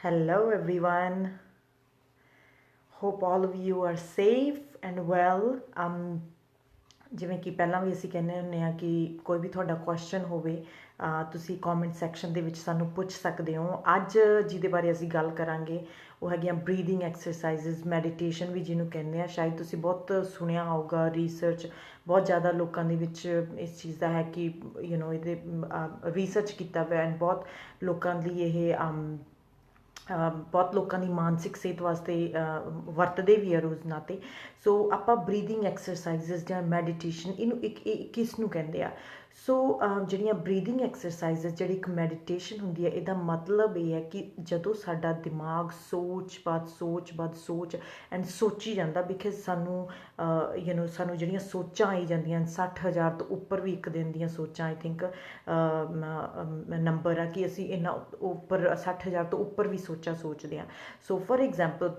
Hello, everyone. Hope all of you are safe and well. ਜਿਵੇਂ ਕਿ ਪਹਿਲਾਂ ਵੀ ਅਸੀਂ ਕਹਿੰਦੇ ਹੁੰਦੇ ਹਾਂ ਕਿ ਕੋਈ ਵੀ ਤੁਹਾਡਾ ਕੁਐਸਚਨ ਹੋਵੇ ਤੁਸੀਂ ਕਮੈਂਟ ਸੈਕਸ਼ਨ ਦੇ ਵਿੱਚ ਸਾਨੂੰ ਪੁੱਛ ਸਕਦੇ ਹੋ। ਅੱਜ ਜਿਹਦੇ ਬਾਰੇ ਅਸੀਂ ਗੱਲ ਕਰਾਂਗੇ ਉਹ ਹੈਗੀਆਂ ਬਰੀਦਿੰਗ ਐਕਸਰਸਾਈਜ਼ਸ, ਮੈਡੀਟੇਸ਼ਨ ਵੀ ਜਿਹਨੂੰ ਕਹਿੰਦੇ ਆ। ਸ਼ਾਇਦ ਤੁਸੀਂ ਬਹੁਤ ਸੁਣਿਆ ਹੋਊਗਾ, ਰਿਸਰਚ ਬਹੁਤ ਜ਼ਿਆਦਾ ਲੋਕਾਂ ਦੇ ਵਿੱਚ ਇਸ ਚੀਜ਼ ਦਾ ਹੈ ਕਿ ਇਹਦੇ ਰਿਸਰਚ ਕੀਤਾ ਹੋਇਆ ਐਂਡ ਬਹੁਤ ਲੋਕਾਂ ਲਈ ਇਹ ਬਹੁਤ ਲੋਕਾਂ ਦੀ ਮਾਨਸਿਕ ਸਿਹਤ ਵਾਸਤੇ ਵਰਤਦੇ ਵੀ ਆ ਰੋਜ਼ਾਨਾ 'ਤੇ। ਸੋ ਆਪਾਂ ਬਰੀਦਿੰਗ ਐਕਸਰਸਾਈਜ਼ਸ ਜਾਂ ਮੈਡੀਟੇਸ਼ਨ ਇਹਨੂੰ ਕਿਸ ਨੂੰ ਕਹਿੰਦੇ ਆ। ਸੋ ਜਿਹੜੀਆਂ ਬਰੀਦਿੰਗ ਐਕਸਰਸਾਈਜ਼ਸ ਜਿਹੜੀ ਇੱਕ ਮੈਡੀਟੇਸ਼ਨ ਹੁੰਦੀ ਹੈ, ਇਹਦਾ ਮਤਲਬ ਇਹ ਹੈ ਕਿ ਜਦੋਂ ਸਾਡਾ ਦਿਮਾਗ ਸੋਚ ਐਂਡ ਸੋਚੀ ਜਾਂਦਾ, ਬਿਕਾਜ਼ ਸਾਨੂੰ ਜਿਹੜੀਆਂ ਸੋਚਾਂ ਆਈ ਜਾਂਦੀਆਂ 60,000 ਤੋਂ ਉੱਪਰ ਵੀ ਇੱਕ ਦਿਨ ਦੀਆਂ ਸੋਚਾਂ, ਆਈ ਥਿੰਕ ਨੰਬਰ ਆ ਕਿ ਅਸੀਂ ਇੰਨਾ ਉੱਪਰ 60,000 ਤੋਂ ਉੱਪਰ ਵੀ ਸੋਚਾਂ ਸੋਚਦੇ ਹਾਂ। ਸੋ ਫॉर ਐਗਜ਼ਾਮਪਲ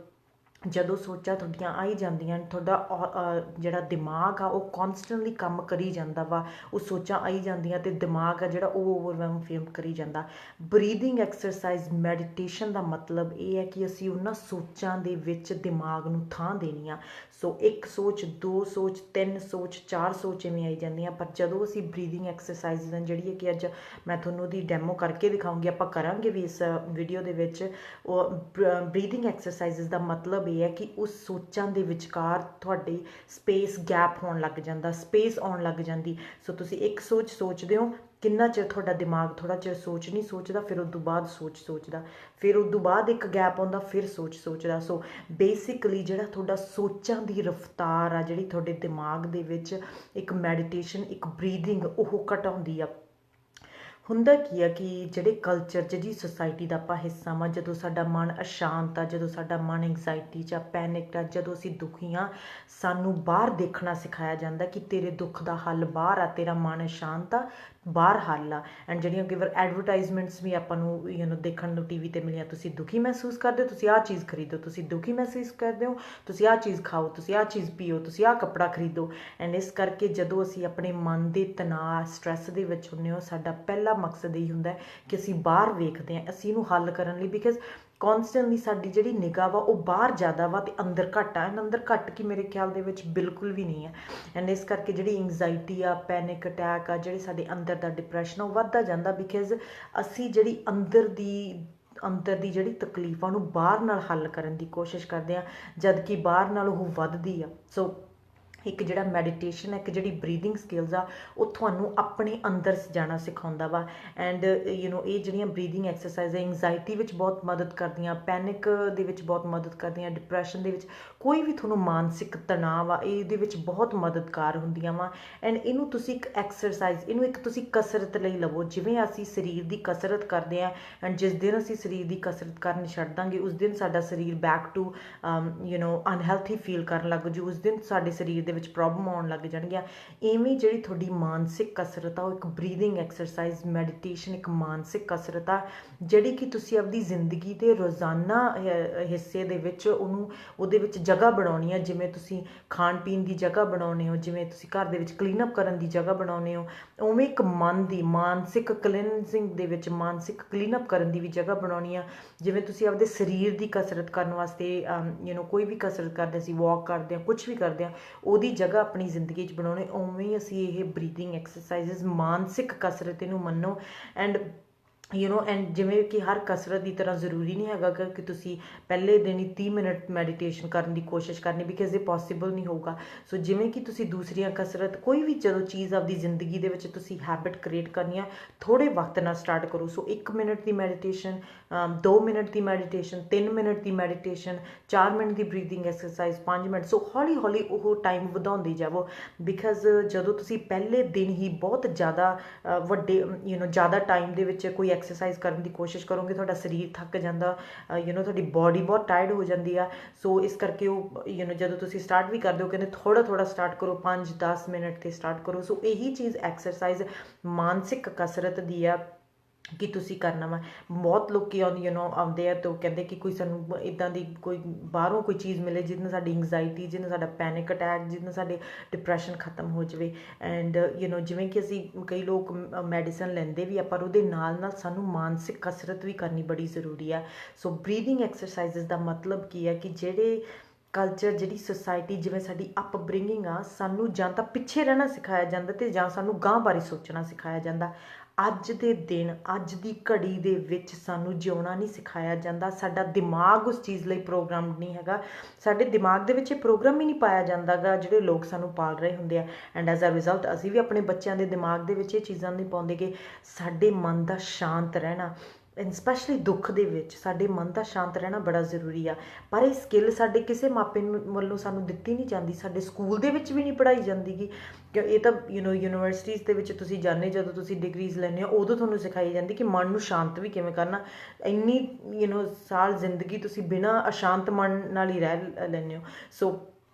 ਜਦੋਂ ਸੋਚਾਂ ਤੁਹਾਡੀਆਂ ਆਈ ਜਾਂਦੀਆਂ, ਤੁਹਾਡਾ ਜਿਹੜਾ ਦਿਮਾਗ ਆ ਉਹ ਕੌਨਸਟੈਂਟਲੀ ਕੰਮ ਕਰੀ ਜਾਂਦਾ ਵਾ, ਉਹ ਸੋਚਾਂ ਆਈ ਜਾਂਦੀਆਂ ਅਤੇ ਦਿਮਾਗ ਆ ਜਿਹੜਾ ਉਹ ਓਵਰਵੈਲਮ ਫੀਲ ਕਰੀ ਜਾਂਦਾ। ਬਰੀਦਿੰਗ ਐਕਸਰਸਾਈਜ਼ ਮੈਡੀਟੇਸ਼ਨ ਦਾ ਮਤਲਬ ਇਹ ਹੈ ਕਿ ਅਸੀਂ ਉਹਨਾਂ ਸੋਚਾਂ ਦੇ ਵਿੱਚ ਦਿਮਾਗ ਨੂੰ ਥਾਂ ਦੇਣੀ ਆ। ਸੋ ਇੱਕ ਸੋਚ, ਦੋ ਸੋਚ, ਤਿੰਨ ਸੋਚ, ਚਾਰ ਸੋਚ ਇਵੇਂ ਆਈ ਜਾਂਦੀਆਂ, ਪਰ ਜਦੋਂ ਅਸੀਂ ਬਰੀਦਿੰਗ ਐਕਸਰਸਾਈਜ਼ ਜਿਹੜੀ ਹੈ ਕਿ ਅੱਜ ਮੈਂ ਤੁਹਾਨੂੰ ਉਹਦੀ ਡੈਮੋ ਕਰਕੇ ਦਿਖਾਉਂਗੀ, ਆਪਾਂ ਕਰਾਂਗੇ ਵੀ ਇਸ ਵੀਡੀਓ ਦੇ ਵਿੱਚ। ਉਹ ਬਰੀਦਿੰਗ ਐਕਸਰਸਾਈਜ਼ ਦਾ ਮਤਲਬ ਇਹ ਹੈ ਕਿ ਉਸ ਸੋਚਾਂ ਦੇ ਵਿਚਕਾਰ ਤੁਹਾਡੇ ਸਪੇਸ ਗੈਪ ਹੋਣ ਲੱਗ ਜਾਂਦਾ, ਸਪੇਸ ਆਉਣ ਲੱਗ ਜਾਂਦੀ। ਸੋ ਤੁਸੀਂ ਇੱਕ ਸੋਚ ਸੋਚਦੇ ਹੋ, ਕਿੰਨਾ ਚਿਰ ਤੁਹਾਡਾ ਦਿਮਾਗ ਥੋੜ੍ਹਾ ਚਿਰ ਸੋਚ ਨਹੀਂ ਸੋਚਦਾ, ਫਿਰ ਉਸ ਤੋਂ ਬਾਅਦ ਸੋਚਦਾ, ਫਿਰ ਉਸ ਤੋਂ ਬਾਅਦ ਇੱਕ ਗੈਪ ਆਉਂਦਾ, ਫਿਰ ਸੋਚਦਾ। ਸੋ ਬੇਸਿਕਲੀ ਜਿਹੜਾ ਤੁਹਾਡਾ ਸੋਚਾਂ ਦੀ ਰਫਤਾਰ ਆ, ਜਿਹੜੀ ਤੁਹਾਡੇ ਦਿਮਾਗ ਦੇ ਵਿੱਚ ਇੱਕ ਮੈਡੀਟੇਸ਼ਨ, ਇੱਕ ਬਰੀਦਿੰਗ ਉਹ ਘਟਾਉਂਦੀ ਆ। ਹੁੰਦਾ ਕੀ ਆ ਕਿ ਜਿਹੜੇ ਕਲਚਰ 'ਚ ਜੀ ਸੋਸਾਇਟੀ ਦਾ ਆਪਾਂ ਹਿੱਸਾ ਵਾਂ, ਜਦੋਂ ਸਾਡਾ ਮਨ ਅਸ਼ਾਂਤ ਆ, ਜਦੋਂ ਸਾਡਾ ਮਨ ਐਂਗਜ਼ਾਇਟੀ 'ਚ ਆ, ਪੈਨਿਕ ਆ, ਜਦੋਂ ਅਸੀਂ ਦੁਖੀ ਹਾਂ, ਸਾਨੂੰ ਬਾਹਰ ਦੇਖਣਾ ਸਿਖਾਇਆ ਜਾਂਦਾ ਕਿ ਤੇਰੇ ਦੁੱਖ ਦਾ ਹੱਲ ਬਾਹਰ ਆ, ਤੇਰਾ ਮਨ ਅਸ਼ਾਂਤ ਆ, ਬਾਹਰ ਹੱਲ ਆ। ਐਂਡ ਜਿਹੜੀਆਂ ਕਈ ਵਾਰ ਐਡਵਰਟਾਈਜ਼ਮੈਂਟਸ ਵੀ ਆਪਾਂ ਨੂੰ ਦੇਖਣ ਨੂੰ ਟੀ ਵੀ 'ਤੇ ਮਿਲੀਆਂ, ਤੁਸੀਂ ਦੁਖੀ ਮਹਿਸੂਸ ਕਰਦੇ ਹੋ, ਤੁਸੀਂ ਆਹ ਚੀਜ਼ ਖਰੀਦੋ, ਤੁਸੀਂ ਦੁਖੀ ਮਹਿਸੂਸ ਕਰਦੇ ਹੋ, ਤੁਸੀਂ ਆਹ ਚੀਜ਼ ਖਾਓ, ਤੁਸੀਂ ਆਹ ਚੀਜ਼ ਪੀਓ, ਤੁਸੀਂ ਆਹ ਕੱਪੜਾ ਖਰੀਦੋ। ਐਂਡ ਇਸ ਕਰਕੇ ਜਦੋਂ ਅਸੀਂ ਆਪਣੇ ਮਨ ਦੇ ਤਣਾਅ, ਸਟਰੈਸ ਦੇ ਵਿੱਚ ਹੁੰਦੇ ਹੋ, ਸਾਡਾ ਪਹਿਲਾ ਮਕਸਦ ਇਹ ਹੁੰਦਾ ਕਿ ਅਸੀਂ ਬਾਹਰ ਵੇਖਦੇ ਹਾਂ, ਅਸੀਂ ਇਹਨੂੰ ਹੱਲ ਕਰਨ ਲਈ, ਬਿਕਾਜ਼ ਕੌਨਸਟੈਂਟਲੀ ਸਾਡੀ ਜਿਹੜੀ ਨਿਗਾਹ ਵਾ ਉਹ ਬਾਹਰ ਜ਼ਿਆਦਾ ਵਾ ਅਤੇ ਅੰਦਰ ਘੱਟ ਆ। ਐਂਡ ਅੰਦਰ ਘੱਟ ਕੀ ਮੇਰੇ ਖਿਆਲ ਦੇ ਵਿੱਚ ਬਿਲਕੁਲ ਵੀ ਨਹੀਂ ਹੈ। ਐਂਡ ਇਸ ਕਰਕੇ ਜਿਹੜੀ ਇੰਗਜ਼ਾਇਟੀ ਆ, ਪੈਨਿਕ ਅਟੈਕ ਆ, ਜਿਹੜੇ ਸਾਡੇ ਅੰਦਰ ਦਾ ਡਿਪਰੈਸ਼ਨ ਆ, ਉਹ ਵੱਧਦਾ ਜਾਂਦਾ, ਬਿਕਾਜ਼ ਅਸੀਂ ਜਿਹੜੀ ਅੰਦਰ ਦੀ ਜਿਹੜੀ ਤਕਲੀਫ ਆ ਉਹਨੂੰ ਬਾਹਰ ਨਾਲ ਹੱਲ ਕਰਨ ਦੀ ਕੋਸ਼ਿਸ਼ ਕਰਦੇ ਹਾਂ, ਜਦ ਕਿ ਬਾਹਰ ਨਾਲ ਉਹ ਵੱਧਦੀ ਆ। ਸੋ ਇੱਕ ਜਿਹੜਾ ਮੈਡੀਟੇਸ਼ਨ ਹੈ, ਇੱਕ ਜਿਹੜੀ ਬਰੀਦਿੰਗ ਸਕਿੱਲਸ ਆ, ਉਹ ਤੁਹਾਨੂੰ ਆਪਣੇ ਅੰਦਰ ਜਾਣਾ ਸਿਖਾਉਂਦਾ ਵਾ। ਐਂਡ ਇਹ ਜਿਹੜੀਆਂ ਬਰੀਦਿੰਗ ਐਕਸਰਸਾਈਜ਼ ਹੈ, ਐਂਗਜ਼ਾਇਟੀ ਵਿੱਚ ਬਹੁਤ ਮਦਦ ਕਰਦੀਆਂ, ਪੈਨਿਕ ਦੇ ਵਿੱਚ ਬਹੁਤ ਮਦਦ ਕਰਦੀਆਂ, ਡਿਪਰੈਸ਼ਨ ਦੇ ਵਿੱਚ, ਕੋਈ ਵੀ ਤੁਹਾਨੂੰ ਮਾਨਸਿਕ ਤਣਾਅ ਆ, ਇਹਦੇ ਵਿੱਚ ਬਹੁਤ ਮਦਦਗਾਰ ਹੁੰਦੀਆਂ ਵਾ। ਐਂਡ ਇਹਨੂੰ ਤੁਸੀਂ ਇੱਕ ਐਕਸਰਸਾਈਜ਼, ਇਹਨੂੰ ਇੱਕ ਤੁਸੀਂ ਕਸਰਤ ਲਈ ਲਵੋ। ਜਿਵੇਂ ਅਸੀਂ ਸਰੀਰ ਦੀ ਕਸਰਤ ਕਰਦੇ ਹਾਂ, ਐਂਡ ਜਿਸ ਦਿਨ ਅਸੀਂ ਸਰੀਰ ਦੀ ਕਸਰਤ ਕਰਨ ਛੱਡ ਦਾਂਗੇ, ਉਸ ਦਿਨ ਸਾਡਾ ਸਰੀਰ ਬੈਕ ਟੂ ਅਨਹੈਲਥੀ ਫੀਲ ਕਰਨ ਲੱਗ ਜੂ, ਉਸ ਦਿਨ ਸਾਡੇ ਸਰੀਰ ਦੇ ਵਿੱਚ ਪ੍ਰੋਬਲਮ ਆਉਣ ਲੱਗ ਜਾਣਗੀਆਂ। ਇਵੇਂ ਜਿਹੜੀ ਤੁਹਾਡੀ ਮਾਨਸਿਕ ਕਸਰਤ ਆ, ਉਹ ਇੱਕ ਬਰੀਦਿੰਗ ਐਕਸਰਸਾਈਜ਼, ਮੈਡੀਟੇਸ਼ਨ ਇੱਕ ਮਾਨਸਿਕ ਕਸਰਤ ਆ, ਜਿਹੜੀ ਕਿ ਤੁਸੀਂ ਆਪਦੀ ਜ਼ਿੰਦਗੀ ਦੇ ਰੋਜ਼ਾਨਾ ਹਿੱਸੇ ਦੇ ਵਿੱਚ ਉਹਦੇ ਵਿੱਚ ਜਗ੍ਹਾ ਬਣਾਉਣੀ ਆ। ਜਿਵੇਂ ਤੁਸੀਂ ਖਾਣ ਪੀਣ ਦੀ ਜਗ੍ਹਾ ਬਣਾਉਂਦੇ ਹੋ, ਜਿਵੇਂ ਤੁਸੀਂ ਘਰ ਦੇ ਵਿੱਚ ਕਲੀਨਅਪ ਕਰਨ ਦੀ ਜਗ੍ਹਾ ਬਣਾਉਂਦੇ ਹੋ, ਉਵੇਂ ਇੱਕ ਮਨ ਦੀ ਮਾਨਸਿਕ ਕਲੀਨਜ਼ਿੰਗ ਦੇ ਵਿੱਚ, ਮਾਨਸਿਕ ਕਲੀਨਅਪ ਕਰਨ ਦੀ ਵੀ ਜਗ੍ਹਾ ਬਣਾਉਣੀ ਆ। ਜਿਵੇਂ ਤੁਸੀਂ ਆਪਦੇ ਸਰੀਰ ਦੀ ਕਸਰਤ ਕਰਨ ਵਾਸਤੇ ਕੋਈ ਵੀ ਕਸਰਤ ਕਰਦੇ, ਅਸੀਂ ਵਾਕ ਕਰਦੇ ਹਾਂ, ਕੁਛ ਵੀ ਕਰਦੇ ਹਾਂ, ਉਹਦੀ ਜਗ੍ਹਾ ਆਪਣੀ ਜ਼ਿੰਦਗੀ 'ਚ ਬਣਾਉਣੀ, ਉਵੇਂ ਅਸੀਂ ਇਹ ਬਰੀਦਿੰਗ ਐਕਸਰਸਾਈਜ਼ਸ, ਮਾਨਸਿਕ ਕਸਰਤ ਇਹਨੂੰ ਮੰਨੋ। ਐਂਡ ਐਂਡ ਜਿਵੇਂ ਕਿ ਹਰ ਕਸਰਤ ਦੀ ਤਰ੍ਹਾਂ ਜ਼ਰੂਰੀ ਨਹੀਂ ਹੈਗਾ ਕਿ ਤੁਸੀਂ ਪਹਿਲੇ ਦਿਨ ਹੀ 30 ਮਿੰਟ ਮੈਡੀਟੇਸ਼ਨ ਕਰਨ ਦੀ ਕੋਸ਼ਿਸ਼ ਕਰਨੀ, ਬਿਕਾਜ਼ ਇਹ ਪੋਸੀਬਲ ਨਹੀਂ ਹੋਊਗਾ। ਸੋ ਜਿਵੇਂ ਕਿ ਤੁਸੀਂ ਦੂਸਰੀਆਂ ਕਸਰਤ, ਕੋਈ ਵੀ ਜਦੋਂ ਚੀਜ਼ ਆਪਦੀ ਜ਼ਿੰਦਗੀ ਦੇ ਵਿੱਚ ਤੁਸੀਂ ਹੈਬਿਟ ਕ੍ਰੀਏਟ ਕਰਨੀ ਆ, ਥੋੜ੍ਹੇ ਵਕਤ ਨਾਲ ਸਟਾਰਟ ਕਰੋ। ਸੋ 1 ਮਿੰਟ ਦੀ ਮੈਡੀਟੇਸ਼ਨ, 2 ਮਿੰਟ ਦੀ ਮੈਡੀਟੇਸ਼ਨ, 3 ਮਿੰਟ ਦੀ ਮੈਡੀਟੇਸ਼ਨ, 4 ਮਿੰਟ ਦੀ ਬਰੀਦਿੰਗ ਐਕਸਰਸਾਈਜ਼, 5 ਮਿੰਟ। ਸੋ ਹੌਲੀ ਹੌਲੀ ਉਹ ਟਾਈਮ ਵਧਾਉਂਦੇ ਜਾਵੋ, ਬਿਕਾਜ਼ ਜਦੋਂ ਤੁਸੀਂ ਪਹਿਲੇ ਦਿਨ ਹੀ ਬਹੁਤ ਜ਼ਿਆਦਾ ਜ਼ਿਆਦਾ ਟਾਈਮ ਦੇ ਵਿੱਚ ਕੋਈ ਐਕਸਰਸਾਈਜ਼ ਕਰਨ ਦੀ ਕੋਸ਼ਿਸ਼ ਕਰੋਗੇ, ਤੁਹਾਡਾ ਸਰੀਰ ਥੱਕ ਜਾਂਦਾ, ਤੁਹਾਡੀ ਬਾਡੀ ਬਹੁਤ ਟਾਇਰਡ ਹੋ ਜਾਂਦੀ ਆ। ਸੋ ਇਸ ਕਰਕੇ ਉਹ ਜਦੋਂ ਤੁਸੀਂ ਸਟਾਰਟ ਵੀ ਕਰਦੇ ਹੋ, ਕਹਿੰਦੇ ਥੋੜ੍ਹਾ ਸਟਾਰਟ ਕਰੋ, 5-10 ਮਿੰਟ 'ਤੇ ਸਟਾਰਟ ਕਰੋ। ਸੋ ਇਹੀ ਚੀਜ਼ ਐਕਸਰਸਾਈਜ਼ ਮਾਨਸਿਕ ਕਸਰਤ ਦੀ ਆ। ਕਿ ਤੁਸੀਂ ਕਰਨਾ ਵਾ। ਬਹੁਤ ਲੋਕੀ ਆਉਂਦੇ ਆ ਤੇ ਉਹ ਕਹਿੰਦੇ ਕਿ ਕੋਈ ਸਾਨੂੰ ਇੱਦਾਂ ਦੀ ਕੋਈ ਬਾਹਰੋਂ ਕੋਈ ਚੀਜ਼ ਮਿਲੇ ਜਿਹਦੇ ਨਾਲ ਸਾਡੀ ਐਂਗਜ਼ਾਇਟੀ, ਜਿਹਦੇ ਨਾਲ ਸਾਡਾ ਪੈਨਿਕ ਅਟੈਕ, ਜਿਹਦੇ ਨਾਲ ਸਾਡੇ ਡਿਪਰੈਸ਼ਨ ਖਤਮ ਹੋ ਜਾਵੇ। ਐਂਡ ਜਿਵੇਂ ਕਿ ਅਸੀਂ ਕਈ ਲੋਕ ਮੈਡੀਸਨ ਲੈਂਦੇ ਵੀ ਆ, ਪਰ ਉਹਦੇ ਨਾਲ ਨਾਲ ਸਾਨੂੰ ਮਾਨਸਿਕ ਕਸਰਤ ਵੀ ਕਰਨੀ ਬੜੀ ਜ਼ਰੂਰੀ ਆ। ਸੋ ਬਰੀਦਿੰਗ ਐਕਸਰਸਾਈਜ਼ਸ ਦਾ ਮਤਲਬ ਕੀ ਹੈ ਕਿ ਜਿਹੜੀ ਕਲਚਰ, ਜਿਹੜੀ ਸੁਸਾਇਟੀ, ਜਿਵੇਂ ਸਾਡੀ ਅਪਬ੍ਰਿੰਗਿੰਗ ਆ, ਸਾਨੂੰ ਜਾਂ ਤਾਂ ਪਿੱਛੇ ਰਹਿਣਾ ਸਿਖਾਇਆ ਜਾਂਦਾ ਤੇ ਜਾਂ ਸਾਨੂੰ ਗਾਂਹ ਬਾਰੇ ਸੋਚਣਾ ਸਿਖਾਇਆ ਜਾਂਦਾ। ਅੱਜ ਦੇ ਦਿਨ, ਅੱਜ ਦੀ ਘੜੀ ਦੇ ਵਿੱਚ ਸਾਨੂੰ ਜਿਉਣਾ ਨਹੀਂ ਸਿਖਾਇਆ ਜਾਂਦਾ। ਸਾਡਾ ਦਿਮਾਗ ਉਸ ਚੀਜ਼ ਲਈ ਪ੍ਰੋਗਰਾਮਡ ਨਹੀਂ ਹੈਗਾ। ਸਾਡੇ ਦਿਮਾਗ ਦੇ ਵਿੱਚ ਇਹ ਪ੍ਰੋਗਰਾਮ ਹੀ ਨਹੀਂ ਪਾਇਆ ਜਾਂਦਾ ਗਾ ਜਿਹੜੇ ਲੋਕ ਸਾਨੂੰ ਪਾਲ ਰਹੇ ਹੁੰਦੇ ਆ। ਐਂਡ ਐਜ਼ ਅ ਰਿਜ਼ਲਟ ਅਸੀਂ ਵੀ ਆਪਣੇ ਬੱਚਿਆਂ ਦੇ ਦਿਮਾਗ ਦੇ ਵਿੱਚ ਇਹ ਚੀਜ਼ਾਂ ਨਹੀਂ ਪਾਉਂਦੇ ਕਿ ਸਾਡੇ ਮਨ ਦਾ ਸ਼ਾਂਤ ਰਹਿਣਾ, ਐਂਡ ਸਪੈਸ਼ਲੀ ਦੁੱਖ ਦੇ ਵਿੱਚ ਸਾਡੇ ਮਨ ਦਾ ਸ਼ਾਂਤ ਰਹਿਣਾ ਬੜਾ ਜ਼ਰੂਰੀ ਆ। ਪਰ ਇਹ ਸਕਿੱਲ ਸਾਡੇ ਕਿਸੇ ਮਾਪੇ ਵੱਲੋਂ ਸਾਨੂੰ ਦਿੱਤੀ ਨਹੀਂ ਜਾਂਦੀ, ਸਾਡੇ ਸਕੂਲ ਦੇ ਵਿੱਚ ਵੀ ਨਹੀਂ ਪੜ੍ਹਾਈ ਜਾਂਦੀ ਗੀ। ਕਿ ਇਹ ਤਾਂ ਯੂਨੀਵਰਸਿਟੀਜ਼ ਦੇ ਵਿੱਚ ਤੁਸੀਂ ਜਾਂਦੇ, ਜਦੋਂ ਤੁਸੀਂ ਡਿਗਰੀਜ਼ ਲੈਂਦੇ ਹੋ, ਉਦੋਂ ਤੁਹਾਨੂੰ ਸਿਖਾਈ ਜਾਂਦੀ ਕਿ ਮਨ ਨੂੰ ਸ਼ਾਂਤ ਵੀ ਕਿਵੇਂ ਕਰਨਾ। ਇੰਨੀ ਸਾਲ ਜ਼ਿੰਦਗੀ ਤੁਸੀਂ ਬਿਨਾਂ ਅਸ਼ਾਂਤ ਮਨ ਨਾਲ ਹੀ ਰਹਿ ਲੈਂਦੇ ਹੋ। ਸੋ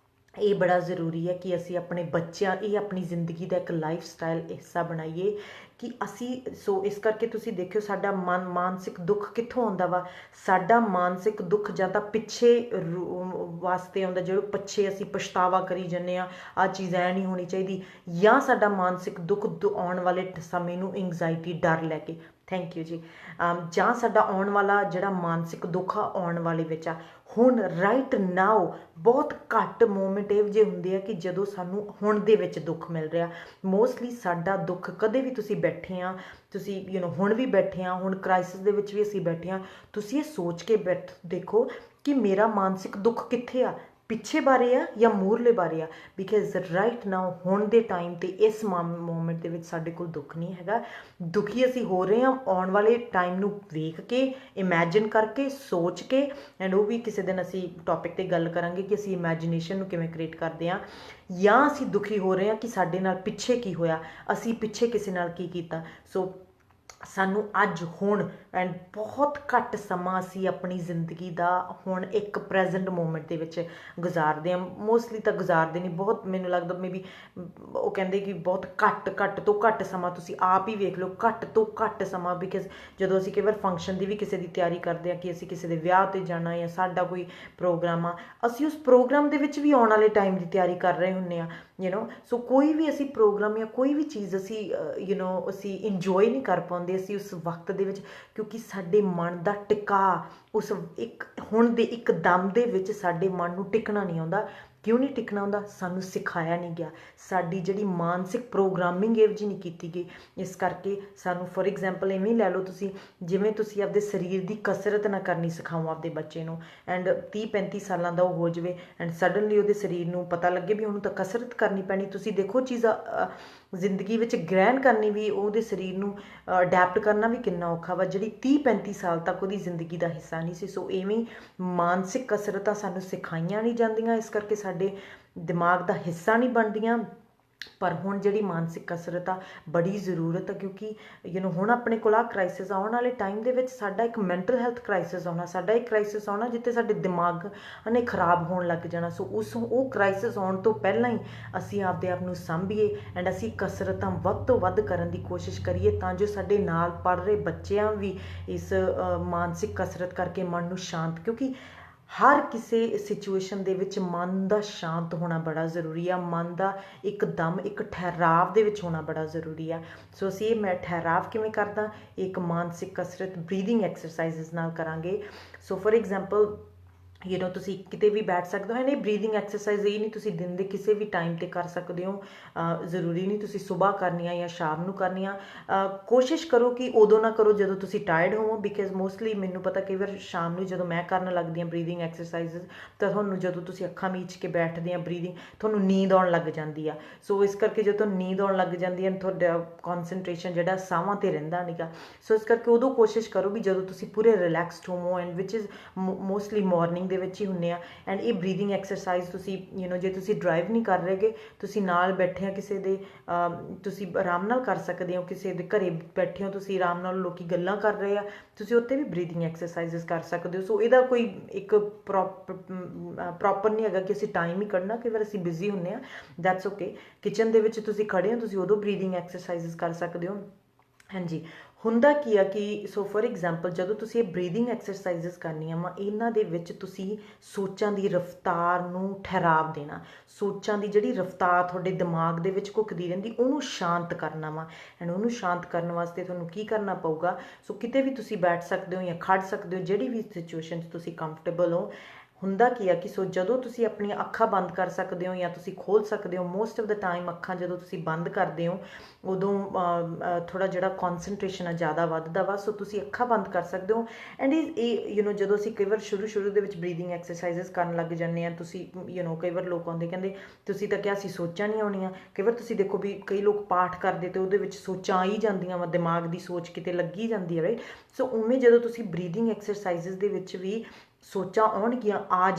ਇਹ ਬੜਾ ਜ਼ਰੂਰੀ ਹੈ ਕਿ ਅਸੀਂ ਆਪਣੇ ਬੱਚਿਆਂ, ਇਹ ਆਪਣੀ ਜ਼ਿੰਦਗੀ ਦਾ ਇੱਕ ਲਾਈਫ ਸਟਾਈਲ ਹਿੱਸਾ ਬਣਾਈਏ ਕਿ ਅਸੀਂ। ਸੋ ਇਸ ਕਰਕੇ ਤੁਸੀਂ ਦੇਖਿਓ ਸਾਡਾ ਮਾਨਸਿਕ ਦੁੱਖ ਕਿੱਥੋਂ ਆਉਂਦਾ ਵਾ। ਸਾਡਾ ਮਾਨਸਿਕ ਦੁੱਖ ਜਾਂ ਤਾਂ ਪਿੱਛੇ ਵਾਸਤੇ ਆਉਂਦਾ, ਜਿਹੜਾ ਪਿੱਛੇ ਅਸੀਂ ਪਛਤਾਵਾ ਕਰੀ ਜਾਂਦੇ ਆ, ਆਹ ਚੀਜ਼ ਐ ਨਹੀਂ ਹੋਣੀ ਚਾਹੀਦੀ, ਜਾਂ ਸਾਡਾ ਮਾਨਸਿਕ ਦੁੱਖ ਆਉਣ ਵਾਲੇ ਸਮੇਂ ਨੂੰ ਐਂਗਜ਼ਾਇਟੀ, ਡਰ ਲੈ ਕੇ। ਥੈਂਕ ਯੂ ਜੀ। ਜਾਂ ਸਾਡਾ ਆਉਣ ਵਾਲਾ ਜਿਹੜਾ ਮਾਨਸਿਕ ਦੁੱਖ ਆ ਆਉਣ ਵਾਲੇ ਵਿੱਚ ਆ। ਹੁਣ ਰਾਈਟ ਨਾਓ ਬਹੁਤ ਘੱਟ ਮੂਮੈਂਟ ਇਹੋ ਜਿਹੇ ਹੁੰਦੇ ਆ ਕਿ ਜਦੋਂ ਸਾਨੂੰ ਹੁਣ ਦੇ ਵਿੱਚ ਦੁੱਖ ਮਿਲ ਰਿਹਾ। ਮੋਸਟਲੀ ਸਾਡਾ ਦੁੱਖ ਕਦੇ ਵੀ ਤੁਸੀਂ ਬੈਠੇ ਆ, ਤੁਸੀਂ ਹੁਣ ਵੀ ਬੈਠੇ ਆ, ਹੁਣ ਕ੍ਰਾਈਸਿਸ ਦੇ ਵਿੱਚ ਵੀ ਅਸੀਂ ਬੈਠੇ ਆ, ਤੁਸੀਂ ਇਹ ਸੋਚ ਕੇ ਦੇਖੋ ਕਿ ਮੇਰਾ ਮਾਨਸਿਕ ਦੁੱਖ ਕਿੱਥੇ ਆ, ਪਿੱਛੇ ਬਾਰੇ ਆ ਜਾਂ ਮੂਹਰਲੇ ਬਾਰੇ ਆ। ਬਿਕਾਜ਼ ਰਾਈਟ ਨਾਓ, ਹੁਣ ਦੇ ਟਾਈਮ 'ਤੇ ਇਸ ਮੂਮੈਂਟ ਦੇ ਵਿੱਚ ਸਾਡੇ ਕੋਲ ਦੁੱਖ ਨਹੀਂ ਹੈਗਾ। ਦੁਖੀ ਅਸੀਂ ਹੋ ਰਹੇ ਹਾਂ ਆਉਣ ਵਾਲੇ ਟਾਈਮ ਨੂੰ ਵੇਖ ਕੇ, ਇਮੈਜਿਨ ਕਰਕੇ, ਸੋਚ ਕੇ। ਐਂਡ ਉਹ ਵੀ ਕਿਸੇ ਦਿਨ ਅਸੀਂ ਟੌਪਿਕ 'ਤੇ ਗੱਲ ਕਰਾਂਗੇ ਕਿ ਅਸੀਂ ਇਮੈਜੀਨੇਸ਼ਨ ਨੂੰ ਕਿਵੇਂ ਕ੍ਰੀਏਟ ਕਰਦੇ ਹਾਂ। ਜਾਂ ਅਸੀਂ ਦੁਖੀ ਹੋ ਰਹੇ ਹਾਂ ਕਿ ਸਾਡੇ ਨਾਲ ਪਿੱਛੇ ਕੀ ਹੋਇਆ, ਅਸੀਂ ਪਿੱਛੇ ਕਿਸੇ ਨਾਲ ਕੀ ਕੀਤਾ। ਸੋ ਸਾਨੂੰ ਅੱਜ, ਹੁਣ, ਐਂਡ ਬਹੁਤ ਘੱਟ ਸਮਾਂ ਅਸੀਂ ਆਪਣੀ ਜ਼ਿੰਦਗੀ ਦਾ ਹੁਣ ਇੱਕ ਪ੍ਰੈਜ਼ੈਂਟ ਮੂਮੈਂਟ ਦੇ ਵਿੱਚ ਗੁਜ਼ਾਰਦੇ ਹਾਂ। ਮੋਸਟਲੀ ਤਾਂ ਗੁਜ਼ਾਰਦੇ ਨਹੀਂ, ਬਹੁਤ ਮੈਨੂੰ ਲੱਗਦਾ ਮੇ ਬੀ ਉਹ ਕਹਿੰਦੇ ਕਿ ਬਹੁਤ ਘੱਟ ਤੋਂ ਘੱਟ ਸਮਾਂ, ਤੁਸੀਂ ਆਪ ਹੀ ਵੇਖ ਲਓ, ਘੱਟ ਤੋਂ ਘੱਟ ਸਮਾਂ। ਬਿਕਾਜ਼ ਜਦੋਂ ਅਸੀਂ ਕਈ ਵਾਰ ਫੰਕਸ਼ਨ ਦੀ ਵੀ ਕਿਸੇ ਦੀ ਤਿਆਰੀ ਕਰਦੇ ਹਾਂ ਕਿ ਅਸੀਂ ਕਿਸੇ ਦੇ ਵਿਆਹ 'ਤੇ ਜਾਣਾ ਜਾਂ ਸਾਡਾ ਕੋਈ ਪ੍ਰੋਗਰਾਮ ਆ, ਅਸੀਂ ਉਸ ਪ੍ਰੋਗਰਾਮ ਦੇ ਵਿੱਚ ਵੀ ਆਉਣ ਵਾਲੇ ਟਾਈਮ ਦੀ ਤਿਆਰੀ ਕਰ ਰਹੇ ਹੁੰਦੇ ਹਾਂ। ਸੋ ਕੋਈ ਵੀ ਅਸੀਂ ਪ੍ਰੋਗਰਾਮ ਜਾਂ ਕੋਈ ਵੀ ਚੀਜ਼ ਅਸੀਂ ਅਸੀਂ ਇੰਜੋਏ ਨਹੀਂ ਕਰ ਪਾਉਂਦੇ ਅਸੀਂ ਉਸ ਵਕਤ ਦੇ ਵਿੱਚ, ਕਿਉਂਕਿ ਸਾਡੇ ਮਨ ਦਾ ਟਿਕਾ ਉਸ ਇੱਕ ਹੁਣ ਦੇ ਇੱਕ ਦਮ ਦੇ ਵਿੱਚ ਸਾਡੇ ਮਨ ਨੂੰ ਟਿਕਣਾ ਨਹੀਂ ਆਉਂਦਾ। ਕਿਉਂ ਨਹੀਂ ਟਿਕਣਾ ਆਉਂਦਾ? ਸਾਨੂੰ ਸਿਖਾਇਆ ਨਹੀਂ ਗਿਆ। ਸਾਡੀ ਜਿਹੜੀ ਮਾਨਸਿਕ ਪ੍ਰੋਗਰਾਮਿੰਗ ਇਹੋ ਜਿਹੀ ਨਹੀਂ ਕੀਤੀ ਗਈ। ਇਸ ਕਰਕੇ ਸਾਨੂੰ ਫੋਰ ਐਗਜ਼ਾਮਪਲ ਇਵੇਂ ਲੈ ਲਓ ਤੁਸੀਂ, ਜਿਵੇਂ ਤੁਸੀਂ ਆਪਦੇ ਸਰੀਰ ਦੀ ਕਸਰਤ ਨਾ ਕਰਨੀ ਸਿਖਾਓ ਆਪਦੇ ਬੱਚੇ ਨੂੰ, ਐਂਡ 30-35 ਸਾਲਾਂ ਦਾ ਉਹ ਹੋ ਜਾਵੇ, ਐਂਡ ਸਡਨਲੀ ਉਹਦੇ ਸਰੀਰ ਨੂੰ ਪਤਾ ਲੱਗੇ ਵੀ ਉਹਨੂੰ ਤਾਂ ਕਸਰਤ ਕਰਨੀ ਪੈਣੀ। ਤੁਸੀਂ ਦੇਖੋ ਚੀਜ਼ਾਂ ਜ਼ਿੰਦਗੀ ਵਿੱਚ ਗ੍ਰਹਿਣ ਕਰਨੀ ਵੀ, ਉਹਦੇ ਸਰੀਰ ਨੂੰ ਅਡੈਪਟ ਕਰਨਾ ਵੀ ਕਿੰਨਾ ਔਖਾ ਵਾ, ਜਿਹੜੀ 30-35 ਸਾਲ ਤੱਕ ਉਹਦੀ ਜ਼ਿੰਦਗੀ ਦਾ ਹਿੱਸਾ ਨਹੀਂ ਸੀ। ਸੋ ਇਵੇਂ ਮਾਨਸਿਕ ਕਸਰਤਾਂ ਸਾਨੂੰ ਸਿਖਾਈਆਂ ਨਹੀਂ ਜਾਂਦੀਆਂ, ਇਸ ਕਰਕੇ ਸਾਡੇ ਦਿਮਾਗ ਦਾ ਹਿੱਸਾ ਨਹੀਂ ਬਣਦੀਆਂ। ਪਰ ਹੁਣ ਜਿਹੜੀ ਮਾਨਸਿਕ ਕਸਰਤ ਆ ਬੜੀ ਜ਼ਰੂਰਤ ਆ, ਕਿਉਂਕਿ ਹੁਣ ਆਪਣੇ ਕੋਲ ਆ ਕ੍ਰਾਈਸਿਸ ਆਉਣ ਵਾਲੇ ਟਾਈਮ ਦੇ ਵਿੱਚ ਸਾਡਾ ਇੱਕ ਮੈਂਟਲ ਹੈਲਥ ਕ੍ਰਾਈਸਿਸ ਆਉਣਾ, ਸਾਡਾ ਇੱਕ ਕ੍ਰਾਈਸਿਸ ਆਉਣਾ ਜਿੱਥੇ ਸਾਡੇ ਦਿਮਾਗ ਨੇ ਖਰਾਬ ਹੋਣ ਲੱਗ ਜਾਣਾ। ਸੋ ਉਹ ਕ੍ਰਾਈਸਿਸ ਆਉਣ ਤੋਂ ਪਹਿਲਾਂ ਹੀ ਅਸੀਂ ਆਪਦੇ ਆਪ ਨੂੰ ਸਾਂਭੀਏ, ਐਂਡ ਅਸੀਂ ਕਸਰਤਾਂ ਵੱਧ ਤੋਂ ਵੱਧ ਕਰਨ ਦੀ ਕੋਸ਼ਿਸ਼ ਕਰੀਏ, ਤਾਂ ਜੋ ਸਾਡੇ ਨਾਲ ਪੜ੍ਹ ਰਹੇ ਬੱਚਿਆਂ ਵੀ ਇਸ ਮਾਨਸਿਕ ਕਸਰਤ ਕਰਕੇ ਮਨ ਨੂੰ ਸ਼ਾਂਤ, ਕਿਉਂਕਿ ਹਰ ਕਿਸੇ ਸਿਚੁਏਸ਼ਨ ਦੇ ਵਿੱਚ ਮਨ ਦਾ ਸ਼ਾਂਤ ਹੋਣਾ ਬੜਾ ਜ਼ਰੂਰੀ ਆ। ਮਨ ਦਾ ਇੱਕਦਮ ਇੱਕ ਠਹਿਰਾਵ ਦੇ ਵਿੱਚ ਹੋਣਾ ਬੜਾ ਜ਼ਰੂਰੀ ਆ। ਸੋ ਅਸੀਂ ਇਹ ਮੈਂ ਠਹਿਰਾਵ ਕਿਵੇਂ ਕਰਦਾ, ਇੱਕ ਮਾਨਸਿਕ ਕਸਰਤ ਬਰੀਦਿੰਗ ਐਕਸਰਸਾਈਜ਼ਸ ਨਾਲ ਕਰਾਂਗੇ। ਸੋ ਫੋਰ ਐਗਜ਼ਾਮਪਲ ਤੁਸੀਂ ਕਿਤੇ ਵੀ ਬੈਠ ਸਕਦੇ ਹੋ। ਇਹ ਬਰੀਦਿੰਗ ਐਕਸਰਸਾਈਜ਼ ਇਹ ਨਹੀਂ ਤੁਸੀਂ ਦਿਨ ਦੇ ਕਿਸੇ ਵੀ ਟਾਈਮ 'ਤੇ ਕਰ ਸਕਦੇ ਹੋ, ਜ਼ਰੂਰੀ ਨਹੀਂ ਤੁਸੀਂ ਸੁਬਾਹ ਕਰਨੀਆਂ ਜਾਂ ਸ਼ਾਮ ਨੂੰ ਕਰਨੀਆਂ। ਕੋਸ਼ਿਸ਼ ਕਰੋ ਕਿ ਉਦੋਂ ਨਾ ਕਰੋ ਜਦੋਂ ਤੁਸੀਂ ਟਾਇਰਡ ਹੋਵੋ, ਬਿਕਾਜ਼ ਮੋਸਟਲੀ ਮੈਨੂੰ ਪਤਾ ਕਈ ਵਾਰ ਸ਼ਾਮ ਨੂੰ ਜਦੋਂ ਮੈਂ ਕਰਨ ਲੱਗਦੀ ਹਾਂ ਬਰੀਦਿੰਗ ਐਕਸਰਸਾਈਜ਼, ਤਾਂ ਤੁਹਾਨੂੰ ਜਦੋਂ ਤੁਸੀਂ ਅੱਖਾਂ ਮੀਚ ਕੇ ਬੈਠਦੇ ਆ ਬਰੀਦਿੰਗ, ਤੁਹਾਨੂੰ ਨੀਂਦ ਆਉਣ ਲੱਗ ਜਾਂਦੀ ਆ। ਸੋ ਇਸ ਕਰਕੇ ਜਦੋਂ ਤੁਹਾਨੂੰ ਨੀਂਦ ਆਉਣ ਲੱਗ ਜਾਂਦੀ ਹੈ, ਤੁਹਾਡਾ ਕੌਨਸਨਟ੍ਰੇਸ਼ਨ ਜਿਹੜਾ ਸਾਹਾਂ 'ਤੇ ਰਹਿੰਦਾ ਨੀਗਾ। ਸੋ ਇਸ ਕਰਕੇ ਉਦੋਂ ਕੋਸ਼ਿਸ਼ ਕਰੋ ਵੀ ਜਦੋਂ ਤੁਸੀਂ ਪੂਰੇ ਰਿਲੈਕਸਡ ਹੋਵੋ, and which is mostly morning ਦੇ ਵਿੱਚ ਹੀ ਹੁੰਦੇ ਆ। ਐਂਡ ਇਹ ਬਰੀਦਿੰਗ ਐਕਸਰਸਾਈਜ਼ ਤੁਸੀਂ ਜੇ ਤੁਸੀਂ ਡਰਾਈਵ ਨਹੀਂ ਕਰ ਰਹੇਗੇ, ਤੁਸੀਂ ਨਾਲ ਬੈਠੇ ਆ ਕਿਸੇ ਦੇ, ਤੁਸੀਂ ਆਰਾਮ ਨਾਲ ਕਰ ਸਕਦੇ ਹੋ। ਕਿਸੇ ਦੇ ਘਰੇ ਬੈਠੇ ਹੋ, ਤੁਸੀਂ ਆਰਾਮ ਨਾਲ, ਲੋਕੀ ਗੱਲਾਂ ਕਰ ਰਹੇ ਆ, ਤੁਸੀਂ ਉੱਥੇ ਵੀ ਬਰੀਦਿੰਗ ਐਕਸਰਸਾਈਜ਼ਸ ਕਰ ਸਕਦੇ ਹੋ। ਸੋ ਇਹਦਾ ਕੋਈ ਇੱਕ ਪ੍ਰੋਪਰ ਨਹੀਂ ਹੈਗਾ ਕਿ ਅਸੀਂ ਟਾਈਮ ਹੀ ਕੱਢਣਾ, ਕਈ ਵਾਰ ਅਸੀਂ ਬਿਜ਼ੀ ਹੁੰਦੇ ਆ, ਦੈਟਸ ਓਕੇ। ਕਿਚਨ ਦੇ ਵਿੱਚ ਤੁਸੀਂ ਖੜੇ ਹੋ, ਤੁਸੀਂ ਉਦੋਂ ਬਰੀਦਿੰਗ ਐਕਸਰਸਾਈਜ਼ਸ ਕਰ ਸਕਦੇ ਹੋ। ਹਾਂਜੀ, ਹੁੰਦਾ ਕੀ ਆ ਕਿ ਸੋ ਫॉर एग्जांपल ਜਦੋਂ ਤੁਸੀਂ ਇਹ ਬਰੀਥਿੰਗ ਐਕਸਰਸਾਈਜ਼ਸ ਕਰਨੀਆਂ ਵਾ ਇਹਨਾਂ ਦੇ ਵਿੱਚ ਤੁਸੀਂ ਸੋਚਾਂ ਦੀ ਰਫ਼ਤਾਰ ਨੂੰ ਠਹਿਰਾਵ ਦੇਣਾ, ਸੋਚਾਂ ਦੀ ਜਿਹੜੀ ਰਫ਼ਤਾਰ ਤੁਹਾਡੇ ਦਿਮਾਗ ਦੇ ਵਿੱਚ ਘੁੱਕਦੀ ਰਹਿੰਦੀ ਉਹਨੂੰ ਸ਼ਾਂਤ ਕਰਨਾ ਵਾ। ਐਂਡ ਉਹਨੂੰ ਸ਼ਾਂਤ ਕਰਨ ਵਾਸਤੇ ਤੁਹਾਨੂੰ ਕੀ ਕਰਨਾ ਪਊਗਾ, ਸੋ ਕਿਤੇ ਵੀ ਤੁਸੀਂ ਬੈਠ ਸਕਦੇ ਹੋ ਜਾਂ ਖੜ ਸਕਦੇ ਹੋ, ਜਿਹੜੀ ਵੀ ਸਿਚੁਏਸ਼ਨ 'ਚ ਤੁਸੀਂ ਕੰਫਰਟੇਬਲ ਹੋ। ਹੁੰਦਾ ਕੀ ਆ ਕਿ ਸੋ ਜਦੋਂ ਤੁਸੀਂ ਆਪਣੀਆਂ ਅੱਖਾਂ ਬੰਦ ਕਰ ਸਕਦੇ ਹੋ ਜਾਂ ਤੁਸੀਂ ਖੋਲ੍ਹ ਸਕਦੇ ਹੋ, ਮੋਸਟ ਆਫ ਦਾ ਟਾਈਮ ਅੱਖਾਂ ਜਦੋਂ ਤੁਸੀਂ ਬੰਦ ਕਰਦੇ ਹੋ ਉਦੋਂ ਥੋੜ੍ਹਾ ਜਿਹੜਾ ਕੌਨਸਨਟ੍ਰੇਸ਼ਨ ਆ ਜ਼ਿਆਦਾ ਵੱਧਦਾ ਵਾ। ਸੋ ਤੁਸੀਂ ਅੱਖਾਂ ਬੰਦ ਕਰ ਸਕਦੇ ਹੋ। ਐਂਡ ਇਹ ਜਦੋਂ ਅਸੀਂ ਕਈ ਵਾਰ ਸ਼ੁਰੂ ਦੇ ਵਿੱਚ ਬਰੀਥਿੰਗ ਐਕਸਰਸਾਈਜ਼ਸ ਕਰਨ ਲੱਗ ਜਾਂਦੇ ਹਾਂ, ਤੁਸੀਂ ਕਈ ਵਾਰ ਲੋਕ ਆਉਂਦੇ ਕਹਿੰਦੇ ਤੁਸੀਂ ਤਾਂ ਕਿਹਾ ਸੀ ਸੋਚਾਂ ਨਹੀਂ ਆਉਣੀਆਂ। ਕਈ ਵਾਰ ਤੁਸੀਂ ਦੇਖੋ ਵੀ ਕਈ ਲੋਕ ਪਾਠ ਕਰਦੇ ਤੇ ਉਹਦੇ ਵਿੱਚ ਸੋਚਾਂ ਆਈ ਜਾਂਦੀਆਂ ਵਾ, ਦਿਮਾਗ ਦੀ ਸੋਚ ਕਿਤੇ ਲੱਗੀ ਜਾਂਦੀ ਹੈ, ਰਾਈਟ। ਸੋ ਉਵੇਂ ਜਦੋਂ ਤੁਸੀਂ ਬਰੀਥਿੰਗ ਐਕਸਰਸਾਈਜ਼ਸ ਦੇ ਵਿੱਚ ਵੀ ਸੋਚਾਂ ਆਉਣਗੀਆਂ, ਆ